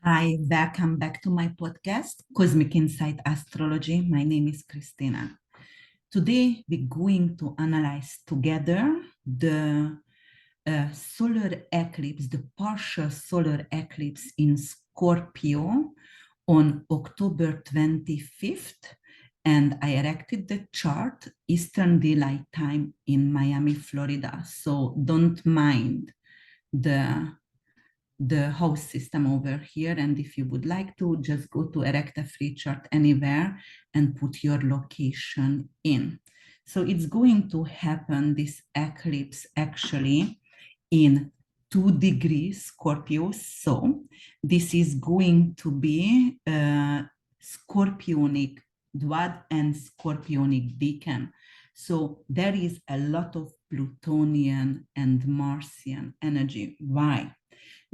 Hi, welcome back to my podcast, Cosmic Insight Astrology. My name is Christina. Today, we're going to analyze together the solar eclipse, the partial solar eclipse in Scorpio on October 25th. And I erected the chart Eastern Daylight Time in Miami, Florida. So don't mind the house system over here. And if you would like to, just go to erect a free chart anywhere and put your location in. So it's going to happen, this eclipse actually in 2 degrees Scorpio. So this is going to be Scorpionic Dwad and Scorpionic Decan. So there is a lot of Plutonian and Martian energy. Why?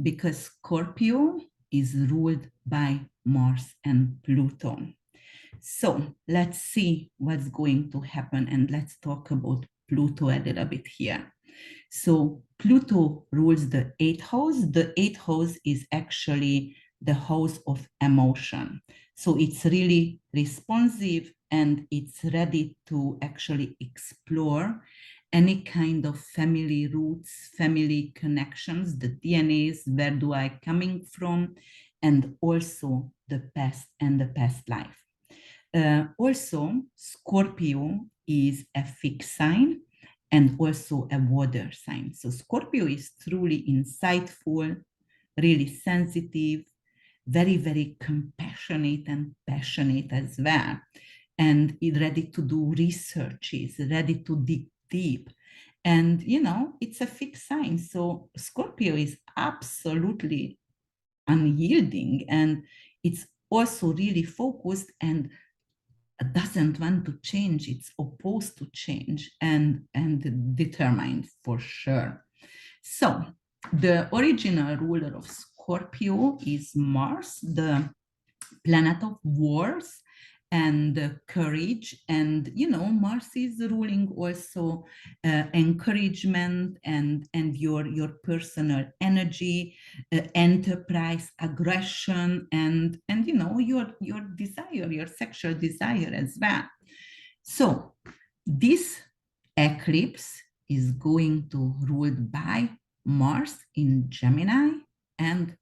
Because Scorpio is ruled by Mars and Pluto. So let's see what's going to happen, and let's talk about Pluto a little bit here. So Pluto rules the eighth house. The eighth house is actually the house of emotion. So it's really responsive and it's ready to actually explore any kind of family roots, family connections, the DNAs, where do I coming from, and also the past and the past life. Also, Scorpio is a fixed sign and also a water sign. So Scorpio is truly insightful, really sensitive, very, very compassionate and passionate as well, and is ready to do researches, ready to dig deep. And, it's a fixed sign. So Scorpio is absolutely unyielding, and it's also really focused and doesn't want to change. It's opposed to change and determined for sure. So the original ruler of Scorpio is Mars, the planet of wars and courage. And Mars is ruling also encouragement and your personal energy, enterprise, aggression, and your desire, your sexual desire as well. So this eclipse is going to ruled by Mars in Gemini and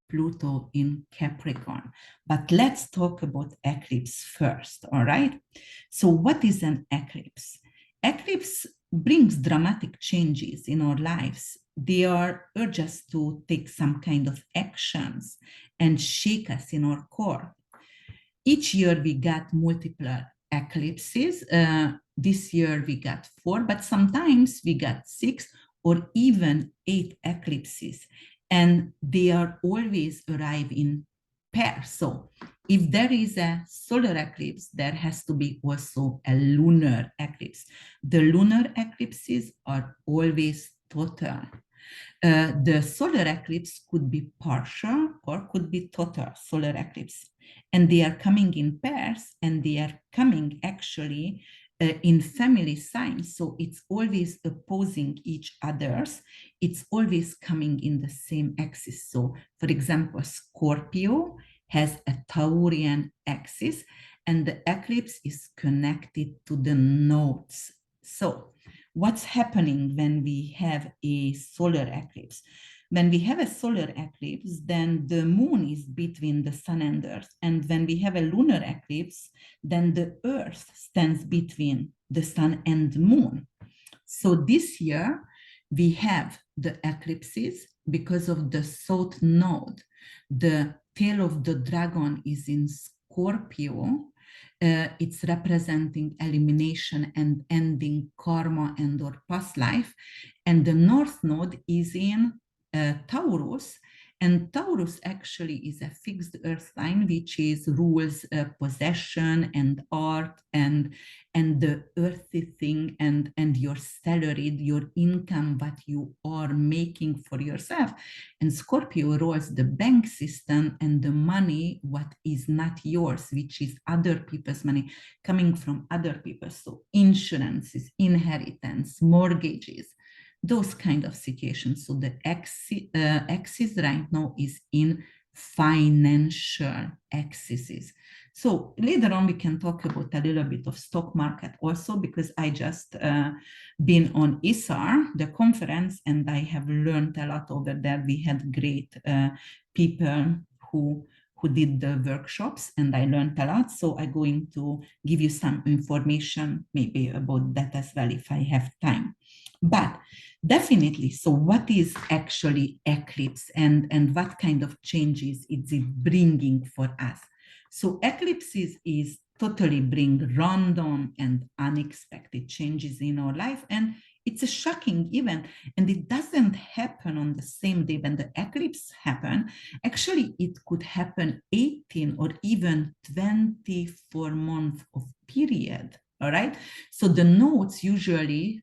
Pluto in Capricorn. But let's talk about eclipse first, all right? So what is an eclipse? Eclipse brings dramatic changes in our lives. They are urge us to take some kind of actions and shake us in our core. Each year we got multiple eclipses. This year we got 4, but sometimes we got 6 or even 8 eclipses, and they are always arrive in pairs. So if there is a solar eclipse, there has to be also a lunar eclipse. The lunar eclipses are always total. The solar eclipse could be partial or could be total solar eclipse. And they are coming in pairs, and they are coming actually in family signs. So it's always opposing each other's. It's always coming in the same axis. So for example, Scorpio has a Taurian axis, and the eclipse is connected to the nodes. So what's happening when we have a solar eclipse? When we have a solar eclipse, then the moon is between the sun and earth. And when we have a lunar eclipse, then the earth stands between the sun and the moon. So this year, we have the eclipses because of the south node. The tail of the dragon is in Scorpio. It's representing elimination and ending karma and or past life. And the north node is in Taurus, and Taurus actually is a fixed earth sign, which is rules possession and art and the earthy thing and your salary, your income, what you are making for yourself. And Scorpio rules the bank system and the money what is not yours, which is other people's money coming from other people. So insurances, inheritance, mortgages, those kind of situations. So the axis right now is in financial excesses. So later on, we can talk about a little bit of stock market also, because I just been on ISAR, the conference, and I have learned a lot over there. We had great people who did the workshops, and I learned a lot. So I'm going to give you some information maybe about that as well if I have time. But definitely, so what is actually eclipse, and what kind of changes is it bringing for us? So eclipses is totally bring random and unexpected changes in our life, and it's a shocking event, and it doesn't happen on the same day when the eclipse happen. Actually, it could happen 18 or even 24 months of period. All right. So the nodes usually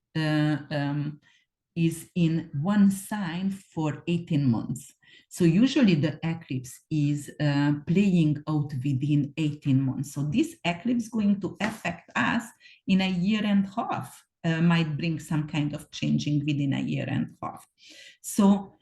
is in one sign for 18 months. So usually the eclipse is playing out within 18 months. So this eclipse is going to affect us in a year and a half, might bring some kind of changing within a year and a half. So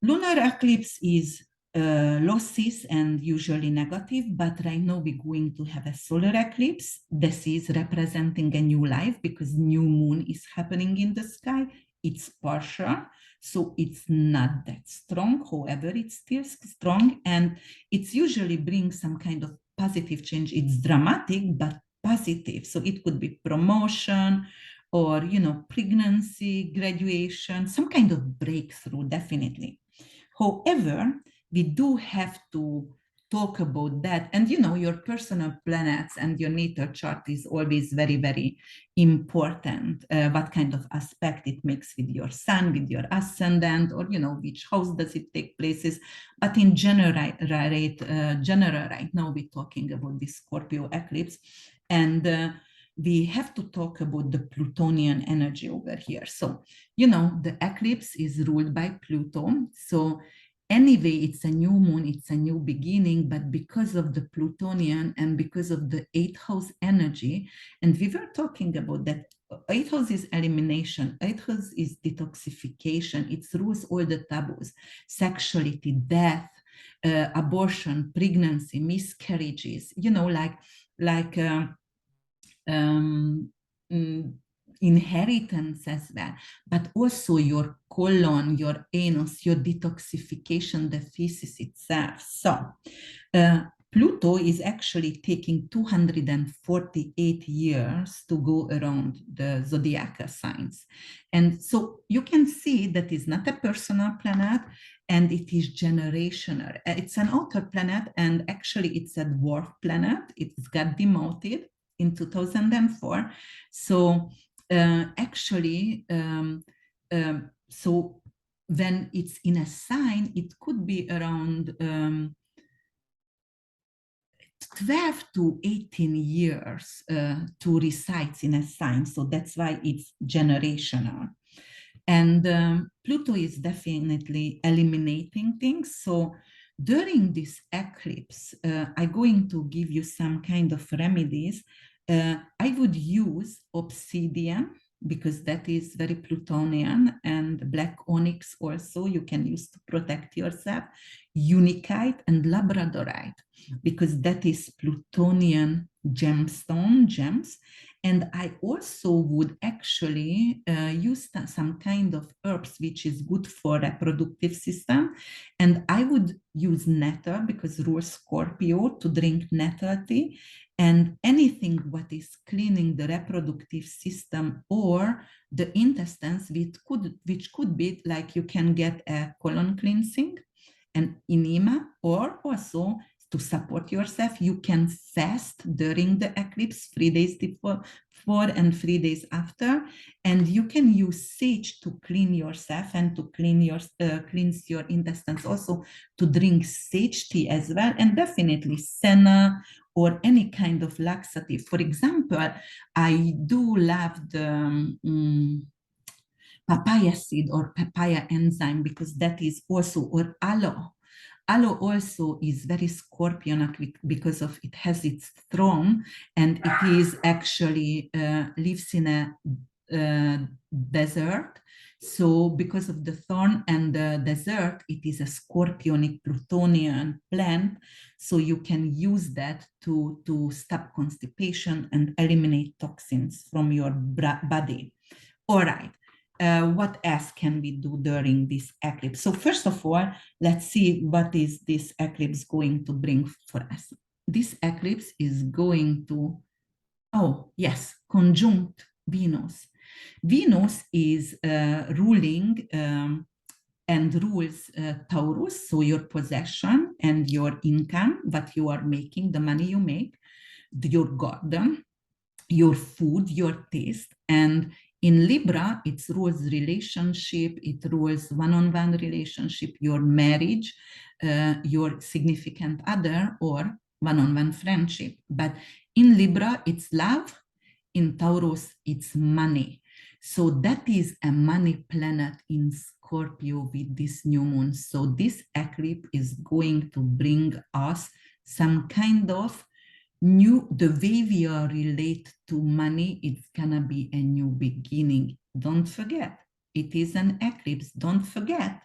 lunar eclipse is losses and usually negative, but right now we're going to have a solar eclipse. This is representing a new life because new moon is happening in the sky. It's partial, so it's not that strong. However, it's still strong, and it's usually brings some kind of positive change. It's dramatic, but positive. So it could be promotion, or pregnancy, graduation, some kind of breakthrough, definitely. However, we do have to talk about that. And your personal planets and your natal chart is always very, very important. What kind of aspect it makes with your sun, with your ascendant, or which house does it take places. But in general, right now we're talking about this Scorpio eclipse, and we have to talk about the Plutonian energy over here. So, the eclipse is ruled by Pluto. So anyway, it's a new moon, it's a new beginning, but because of the Plutonian and because of the 8th house energy, and we were talking about that, 8th house is elimination, 8th house is detoxification, it rules all the taboos, sexuality, death, abortion, pregnancy, miscarriages, like um, inheritance as well, but also your colon, your anus, your detoxification deficit itself. So Pluto is actually taking 248 years to go around the zodiacal signs. And so you can see that is not a personal planet, and it is generational. It's an outer planet, and actually it's a dwarf planet. It got demoted in 2004. So actually, so when it's in a sign, it could be around 12 to 18 years to reside in a sign. So that's why it's generational. And Pluto is definitely eliminating things. So during this eclipse, I'm going to give you some kind of remedies. I would use obsidian, because that is very Plutonian, and black onyx also you can use to protect yourself, unikite and labradorite, because that is Plutonian gems. And I also would actually use some kind of herbs which is good for reproductive system. And I would use nettle, because rules Scorpio, to drink nettle tea, and anything what is cleaning the reproductive system or the intestines, which could be like you can get a colon cleansing, an enema, or also to support yourself, you can fast during the eclipse, 3 days before and 3 days after, and you can use sage to clean yourself and to cleanse your intestines. Also, to drink sage tea as well, and definitely senna or any kind of laxative. For example, I do love the papaya seed or papaya enzyme, because that is also, or aloe. Aloe also is very Scorpionic because of it has its throne, and it is actually lives in a desert. So because of the thorn and the desert, it is a scorpionic Plutonian plant. So you can use that to stop constipation and eliminate toxins from your body. All right. What else can we do during this eclipse? So first of all, let's see what is this eclipse going to bring for us. This eclipse is going to, oh yes, conjunct Venus. Venus is ruling and rules Taurus, so your possession and your income, what you are making, the money you make, your garden, your food, your taste. And in Libra, it rules relationship, it rules one-on-one relationship, your marriage, your significant other, or one-on-one friendship. But in Libra, it's love. In Taurus, it's money. So that is a money planet in Scorpio with this new moon. So this eclipse is going to bring us some kind of the way we are relate to money, it's gonna be a new beginning. Don't forget, it is an eclipse. Don't forget,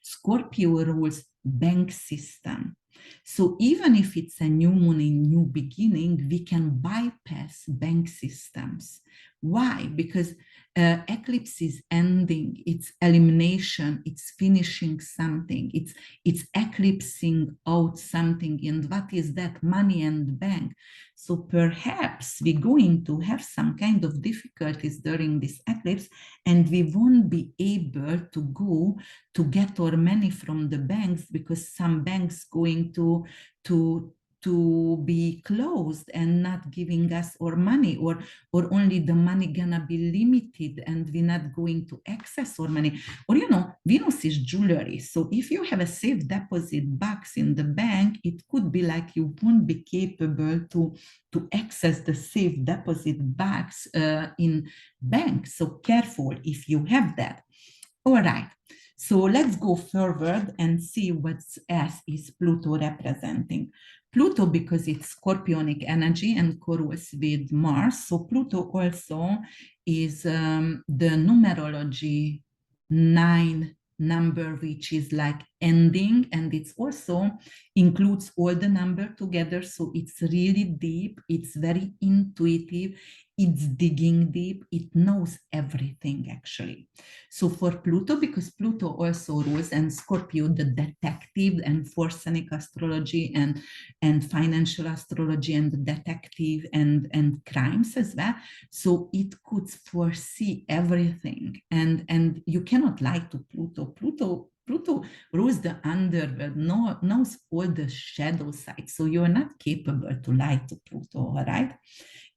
Scorpio rules bank system. So even if it's a new moon in new beginning, we can bypass bank systems. Why? Because eclipse is ending, it's elimination, it's finishing something, it's eclipsing out something. And what is that? Money and bank. So perhaps we're going to have some kind of difficulties during this eclipse, and we won't be able to go to get our money from the banks because some banks going to be closed and not giving us our money, or only the money gonna be limited and we're not going to access our money. Or Venus is jewelry, so if you have a safe deposit box in the bank, it could be like you won't be capable to access the safe deposit box in banks. So careful if you have that. All right, so let's go forward and see what else is Pluto representing. Pluto, because it's scorpionic energy and correlates with Mars, so Pluto also is the numerology 9 number, which is like ending, and it's also includes all the number together. So it's really deep, it's very intuitive, it's digging deep, it knows everything actually. So for Pluto, because Pluto also rules, and Scorpio, the detective and Forsenic astrology and financial astrology and the detective and crimes as well. So it could foresee everything. And you cannot lie to Pluto. Pluto rules the underworld, knows all the shadow sides. So you're not capable to lie to Pluto, all right?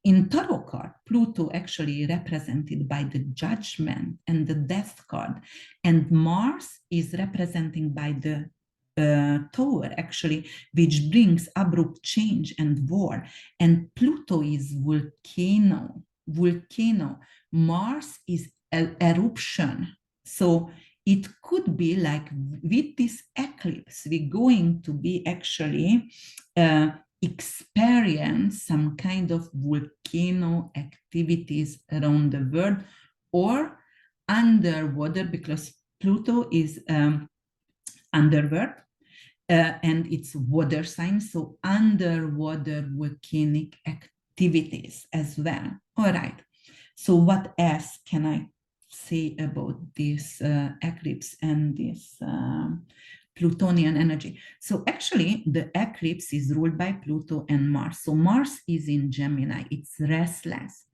In tarot card, Pluto actually represented by the Judgment and the Death card, and Mars is representing by the Tower, actually, which brings abrupt change and war. And Pluto is volcano. Mars is eruption. So it could be like with this eclipse, we're going to be actually experience some kind of volcano activities around the world, or underwater, because Pluto is underworld and it's water sign, so underwater volcanic activities as well. All right, so what else can I say about this eclipse and this Plutonian energy? So actually, the eclipse is ruled by Pluto and Mars. So Mars is in Gemini, it's restless.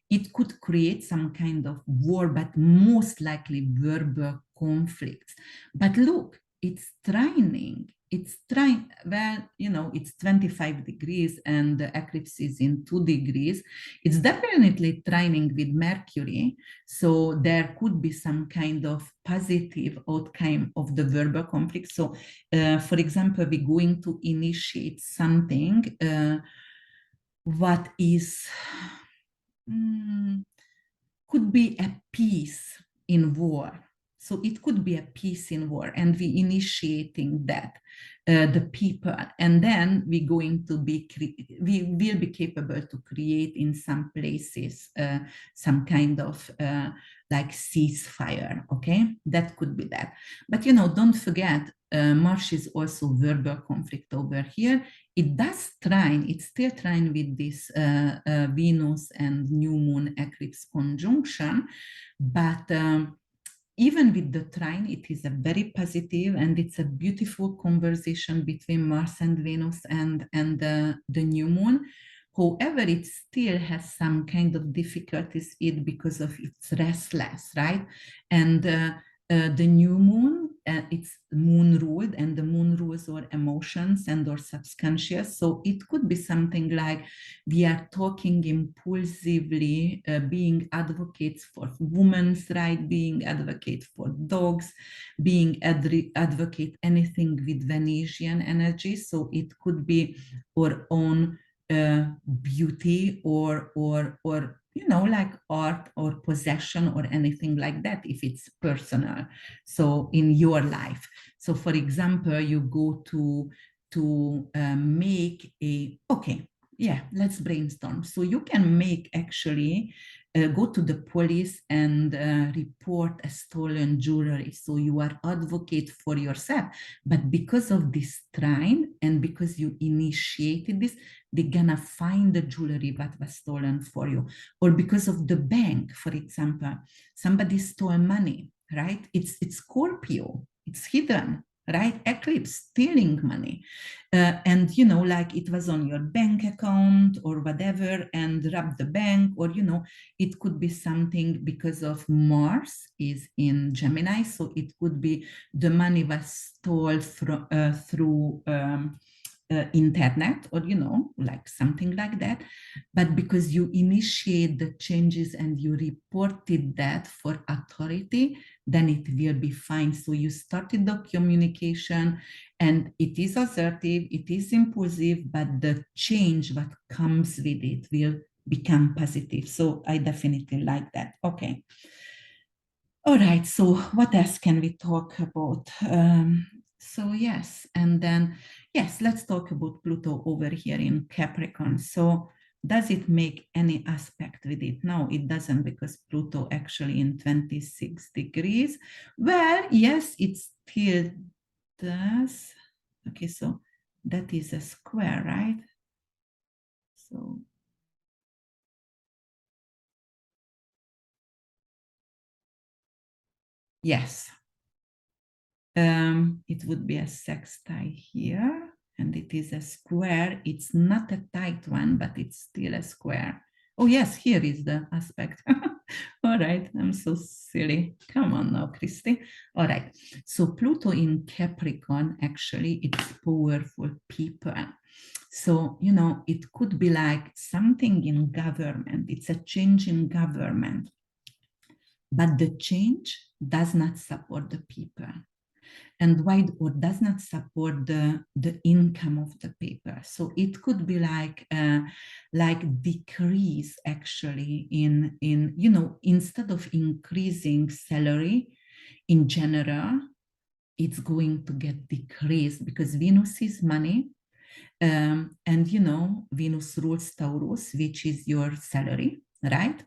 It could create some kind of war, but most likely verbal conflicts. But look, it's trining. It's trying, well, it's 25 degrees and the eclipse is in 2 degrees. It's definitely trining with Mercury. So there could be some kind of positive outcome of the verbal conflict. So, for example, we're going to initiate something what is could be a peace in war. So it could be a peace in war, and we initiating that, the people, and then we will be capable to create in some places some kind of like ceasefire. Okay, that could be that. But don't forget, Mars is also verbal conflict over here. It does trine, it's still trine with this Venus and new moon eclipse conjunction, but even with the trine, it is a very positive, and it's a beautiful conversation between Mars and Venus and the new moon. However, it still has some kind of difficulties it because of its restless, right? And the new moon, it's moon ruled, and the moon rules our emotions and our subconscious. So it could be something like we are talking impulsively, being advocates for women's rights, being advocate for dogs, being advocate anything with Venusian energy. So it could be our own beauty or like art or possession or anything like that, if it's personal, so in your life. So for example, you go to make a, okay, yeah, let's brainstorm. So you can make actually go to the police and report a stolen jewelry. So you are advocate for yourself, but because of this trine and because you initiated this, they're gonna find the jewelry that was stolen for you. Or because of the bank, for example, somebody stole money, right? It's Scorpio, it's hidden, right? Eclipse, stealing money. And like it was on your bank account or whatever, and robbed the bank, or it could be something because of Mars is in Gemini, so it could be the money was stolen through internet, or like something like that. But because you initiate the changes and you reported that for authority, then it will be fine. So you started the communication, and it is assertive, it is impulsive, but the change that comes with it will become positive. So I definitely like that. Okay. All right, so what else can we talk about? So yes, and then, yes, let's talk about Pluto over here in Capricorn. So does it make any aspect with it? No, it doesn't, because Pluto actually in 26 degrees. Well, yes, it still does. Okay, so that is a square, right? So yes, it would be a sextile here, and it is a square. It's not a tight one, but it's still a square. Oh yes, here is the aspect. All right, I'm so silly. Come on now, Christy. All right, so Pluto in Capricorn, actually, it's powerful people. So, it could be like something in government. It's a change in government, but the change does not support the people, and why, or does not support the income of the paper. So it could be like decrease actually in instead of increasing salary in general, it's going to get decreased because Venus is money. And Venus rules Taurus, which is your salary, right?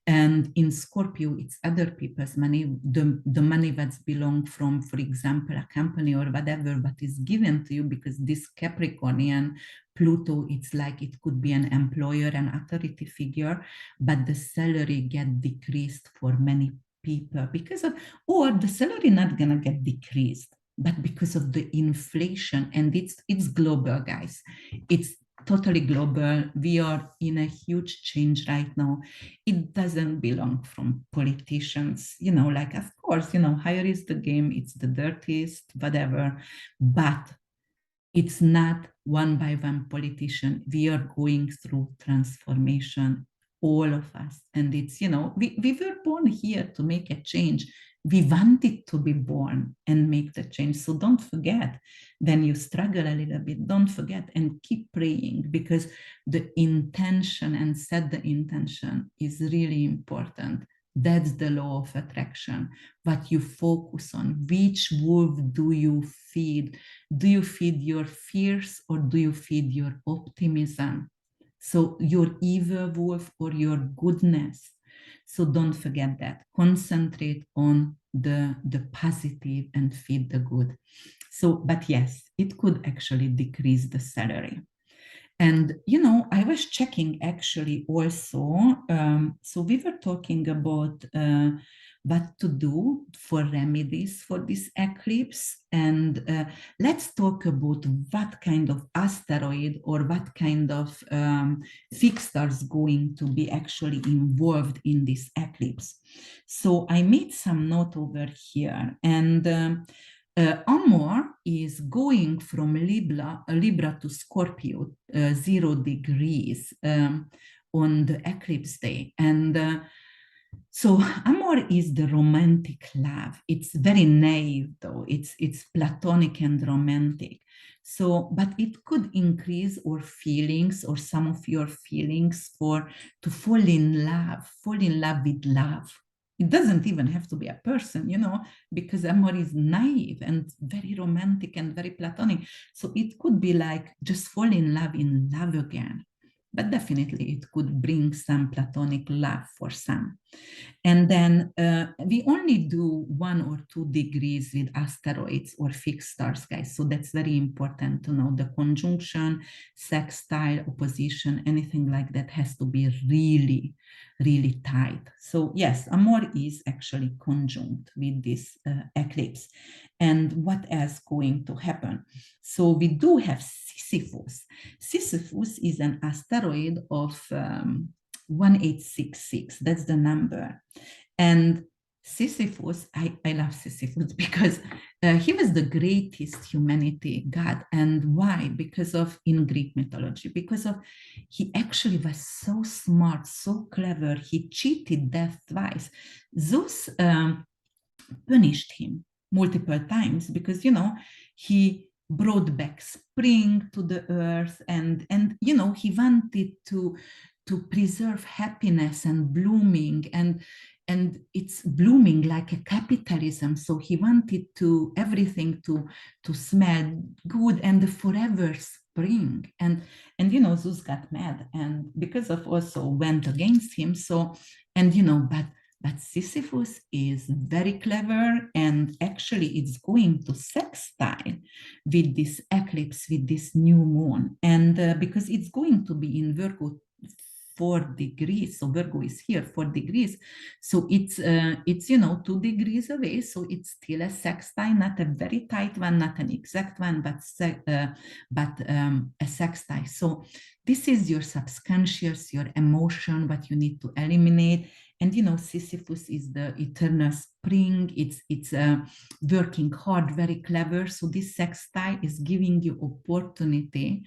And in Scorpio, it's other people's money, the money that's belong from, for example, a company or whatever, but is given to you, because this Capricornian Pluto, it's like it could be an employer, an authority figure, but the salary get decreased for many people because of, or the salary not gonna get decreased, but because of the inflation, and it's global, guys. It's totally global. We are in a huge change right now. It doesn't belong from politicians, like, of course, higher is the game, it's the dirtiest, whatever, but it's not one by one politician. We are going through transformation, all of us. And it's, we were born here to make a change. We wanted to be born and make the change. So don't forget, when you struggle a little bit, don't forget and keep praying, because the intention and set the intention is really important. That's the law of attraction. What you focus on, which wolf do you feed? Do you feed your fears or do you feed your optimism? So your evil wolf or your goodness. So don't forget that. Concentrate on the positive and feed the good. So, but yes, it could actually decrease the salary. And, I was checking actually also. So we were talking about what to do for remedies for this eclipse. And let's talk about what kind of asteroid or what kind of fixed stars going to be actually involved in this eclipse. So I made some note over here. And Amor is going from Libra to Scorpio, 0 degrees on the eclipse day. And so Amor is the romantic love. It's very naive, though. It's platonic and romantic. So, but it could increase our feelings or some of your feelings to fall in love with love. It doesn't even have to be a person, because Amor is naive and very romantic and very platonic. So it could be like just fall in love again. But definitely it could bring some platonic love for some. And then we only do 1 or 2 degrees with asteroids or fixed stars, guys. So that's very important to know. The conjunction, sextile, opposition, anything like that has to be really, really tight. So yes, Amor is actually conjunct with this eclipse. And what else going to happen? So we do have Sisyphus. Sisyphus is an asteroid of 1866. That's the number. And Sisyphus, I love Sisyphus because he was the greatest humanity god. And why? Because of, in Greek mythology, because of he actually was so smart, so clever. He cheated death twice. Zeus punished him multiple times because, he brought back spring to the earth, and he wanted to preserve happiness and blooming, and it's blooming like a capitalism. So he wanted to everything to smell good and the forever spring. And Zeus got mad, and because of also went against him. So, and but Sisyphus is very clever, and actually it's going to sextile with this eclipse, with this new moon. And because it's going to be in Virgo 4 degrees, so Virgo is here 4 degrees, so it's 2 degrees away, so it's still a sextile, not a very tight one, not an exact one, but a sextile. So this is your subconscious, your emotion, what you need to eliminate. And Sisyphus is the eternal spring. It's working hard, very clever. So this sextile is giving you opportunity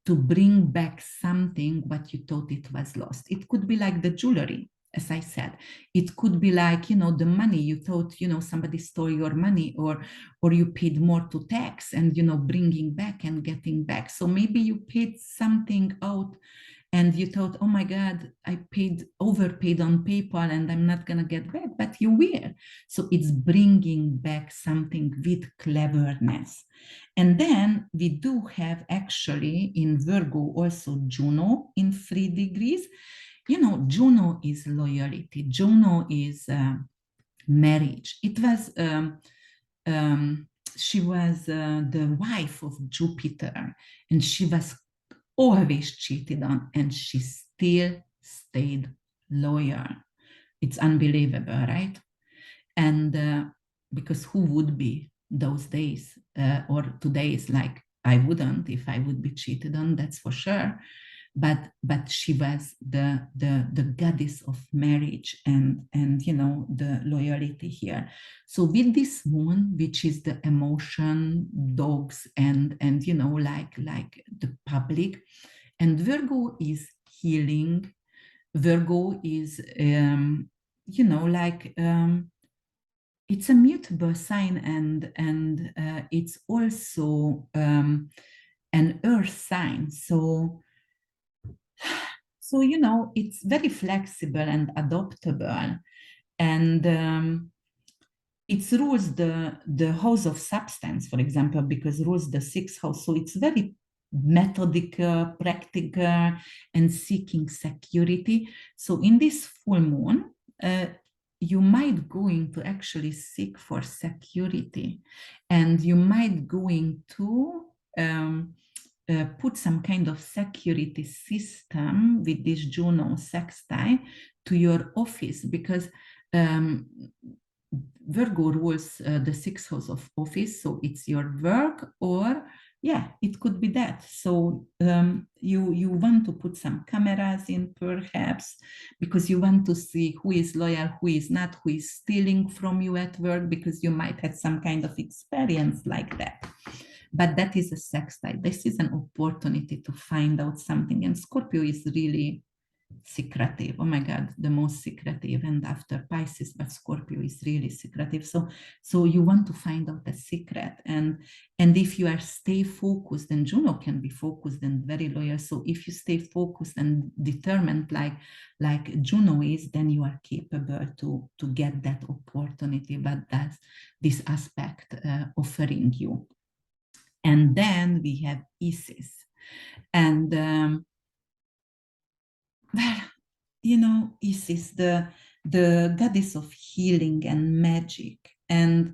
to bring back something what you thought it was lost. It could be like the jewelry, as I said. It could be like, the money you thought, somebody stole your money, or you paid more to tax, and, bringing back and getting back. So maybe you paid something out and you thought, oh my God, I overpaid on PayPal and I'm not going to get back, but you will. So it's bringing back something with cleverness. And then we do have actually in Virgo also Juno in 3 degrees. Juno is loyalty. Juno is marriage. It was, she was the wife of Jupiter, and she was always cheated on, and she still stayed loyal. It's unbelievable, right? And because who would be those days or today's? Like, I wouldn't if I would be cheated on, that's for sure. But she was the goddess of marriage and the loyalty here. So with this moon, which is the emotion, dogs, and like the public, and Virgo is healing. Virgo is it's a mutable sign, and it's also an earth sign. So it's very flexible and adaptable. And it rules the house of substance, for example, because rules the sixth house. So it's very methodical, practical, and seeking security. So in this full moon, you might going to actually seek for security, and you might going to put some kind of security system with this Juno sextile to your office, because Virgo rules the sixth house of office, so it's your work, or yeah, it could be that. So you want to put some cameras in, perhaps, because you want to see who is loyal, who is not, who is stealing from you at work, because you might have some kind of experience like that. But that is a sextile. This is an opportunity to find out something, and Scorpio is really secretive. Oh my God, the most secretive, and after Pisces, but Scorpio is really secretive. So you want to find out the secret, and if you are stay focused, and Juno can be focused and very loyal. So if you stay focused and determined, like Juno is, then you are capable to get that opportunity. But that's this aspect offering you. And then we have Isis, and well, you know, Isis, the goddess of healing and magic. And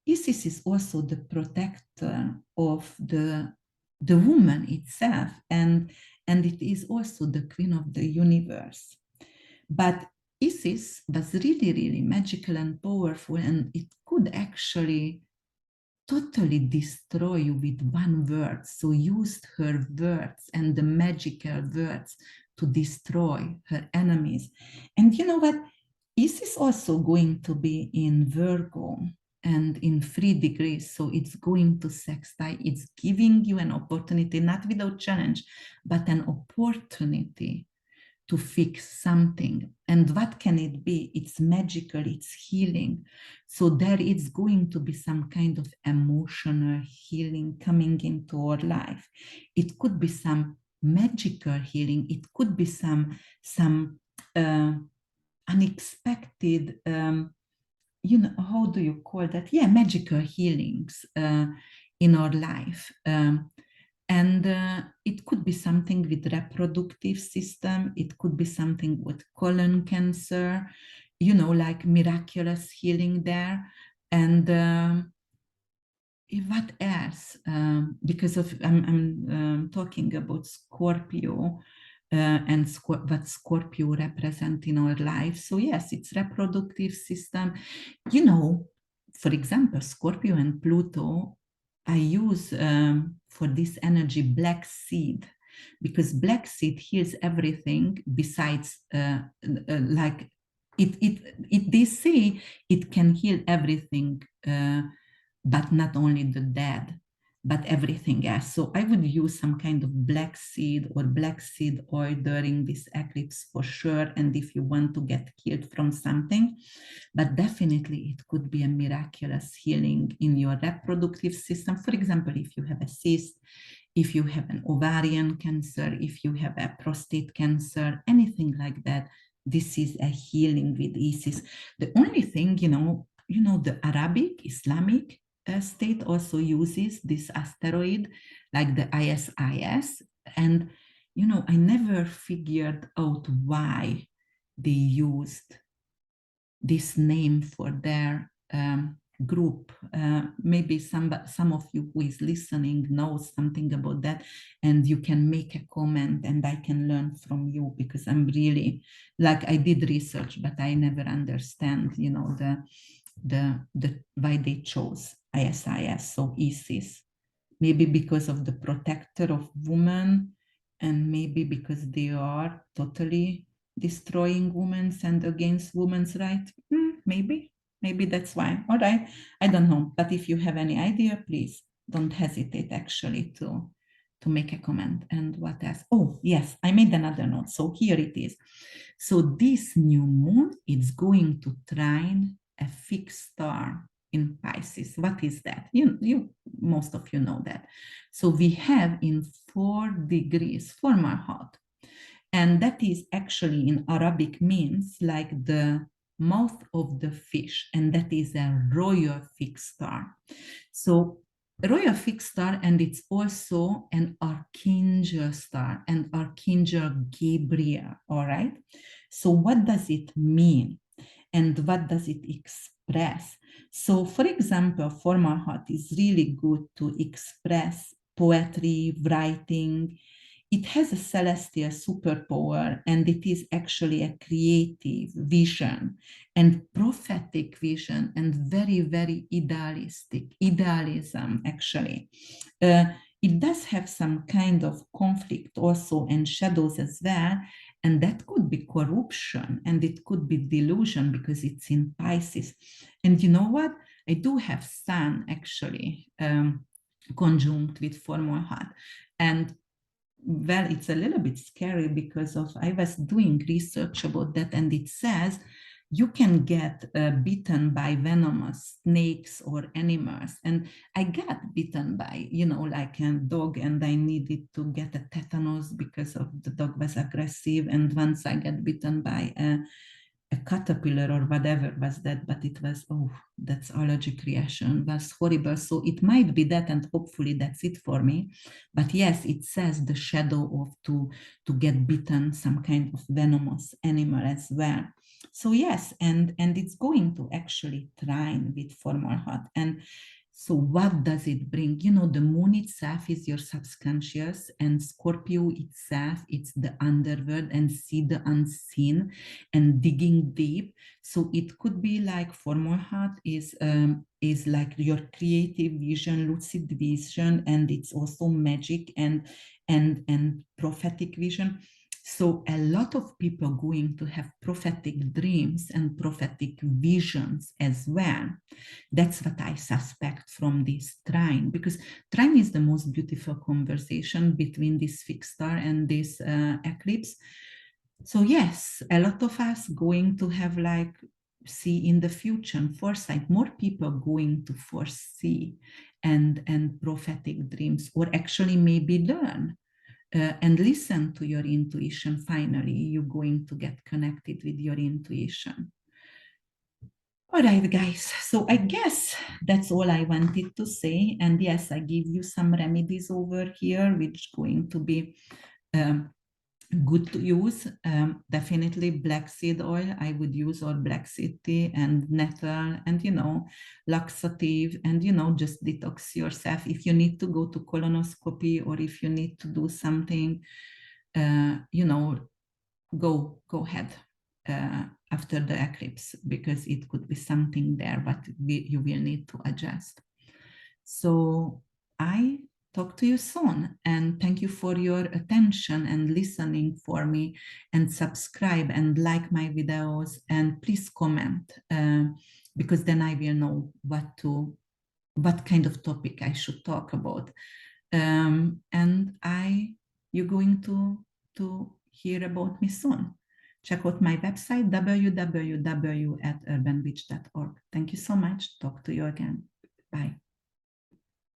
Isis is also the protector of the woman itself, and it is also the queen of the universe. But Isis was really, really magical and powerful, and it could actually totally destroy you with one word. So used her words and the magical words to destroy her enemies. And you know what? Is also going to be in Virgo and in 3 degrees. So it's going to sextile. It's giving you an opportunity, not without challenge, but an opportunity to fix something. And what can it be? It's magical, it's healing. So there is going to be some kind of emotional healing coming into our life. It could be some magical healing. It could be some unexpected, you know, how do you call that? Yeah, magical healings in our life. And it could be something with reproductive system. It could be something with colon cancer, you know, like miraculous healing there. And what else? Because of I'm talking about Scorpio and what Scorpio represent in our life. So yes, it's reproductive system. You know, for example, Scorpio and Pluto, I use for this energy black seed, because black seed heals everything besides like it they say it can heal everything, but not only the dead, but everything else. So I would use some kind of black seed or black seed oil during this eclipse for sure. And if you want to get healed from something, but definitely it could be a miraculous healing in your reproductive system. For example, if you have a cyst, if you have an ovarian cancer, if you have a prostate cancer, anything like that, this is a healing with Isis. The only thing, you know, the Arabic, Islamic state also uses this asteroid, like the ISIS. And, you know, I never figured out why they used this name for their group. Maybe some of you who is listening knows something about that, and you can make a comment and I can learn from you, because I'm really, like, I did research, but I never understand, you know, the why they chose ISIS, so Isis. Maybe because of the protector of women, and maybe because they are totally destroying women and against women's rights. Maybe that's why. All right, I don't know. But if you have any idea, please don't hesitate actually to make a comment. And what else? Oh, yes, I made another note. So here it is. So this new moon is going to trine a fixed star in Pisces. What is that? You most of you know that. So we have in 4 degrees, former hot, and that is actually in Arabic means like the mouth of the fish, and that is a royal fixed star. So royal fixed star, and it's also an archangel star, and Archangel Gabriel, all right? So what does it mean? And what does it express? So for example, formal heart is really good to express poetry, writing. It has a celestial superpower, and it is actually a creative vision and prophetic vision, and very, very idealism, actually. Uh, it does have some kind of conflict also and shadows as well, and that could be corruption, and it could be delusion because it's in Pisces. And you know what? I do have Sun actually conjunct with formal heart. And well, it's a little bit scary because of I was doing research about that, and it says you can get bitten by venomous snakes or animals. And I got bitten by, like a dog, and I needed to get a tetanus because of the dog was aggressive. And once I got bitten by a caterpillar or whatever was that, but it was, oh, that's allergic reaction, was horrible. So it might be that, and hopefully that's it for me. But yes, it says the shadow of to get bitten, some kind of venomous animal as well. So yes, and it's going to actually trine with formal heart. And so what does it bring? The moon itself is your subconscious, and Scorpio itself, it's the underworld, and see the unseen and digging deep. So it could be like formal heart is like your creative vision, lucid vision, and it's also magic and prophetic vision. So a lot of people are going to have prophetic dreams and prophetic visions as well. That's what I suspect from this trine, because trine is the most beautiful conversation between this fixed star and this eclipse. So yes, a lot of us going to have like see in the future and foresight, more people going to foresee and prophetic dreams, or actually maybe learn and listen to your intuition. Finally, you're going to get connected with your intuition. All right, guys. So I guess that's all I wanted to say. And yes, I give you some remedies over here, which going to be good to use. Definitely black seed oil I would use, or black seed tea, and nettle, and laxative, and just detox yourself. If you need to go to colonoscopy, or if you need to do something, go ahead after the eclipse, because it could be something there, but you will need to adjust. So I talk to you soon, and thank you for your attention and listening for me, and subscribe and like my videos, and please comment because then I will know what kind of topic I should talk about. And you're going to hear about me soon. Check out my website, www.urbanwitch.org. Thank you so much. Talk to you again. Bye.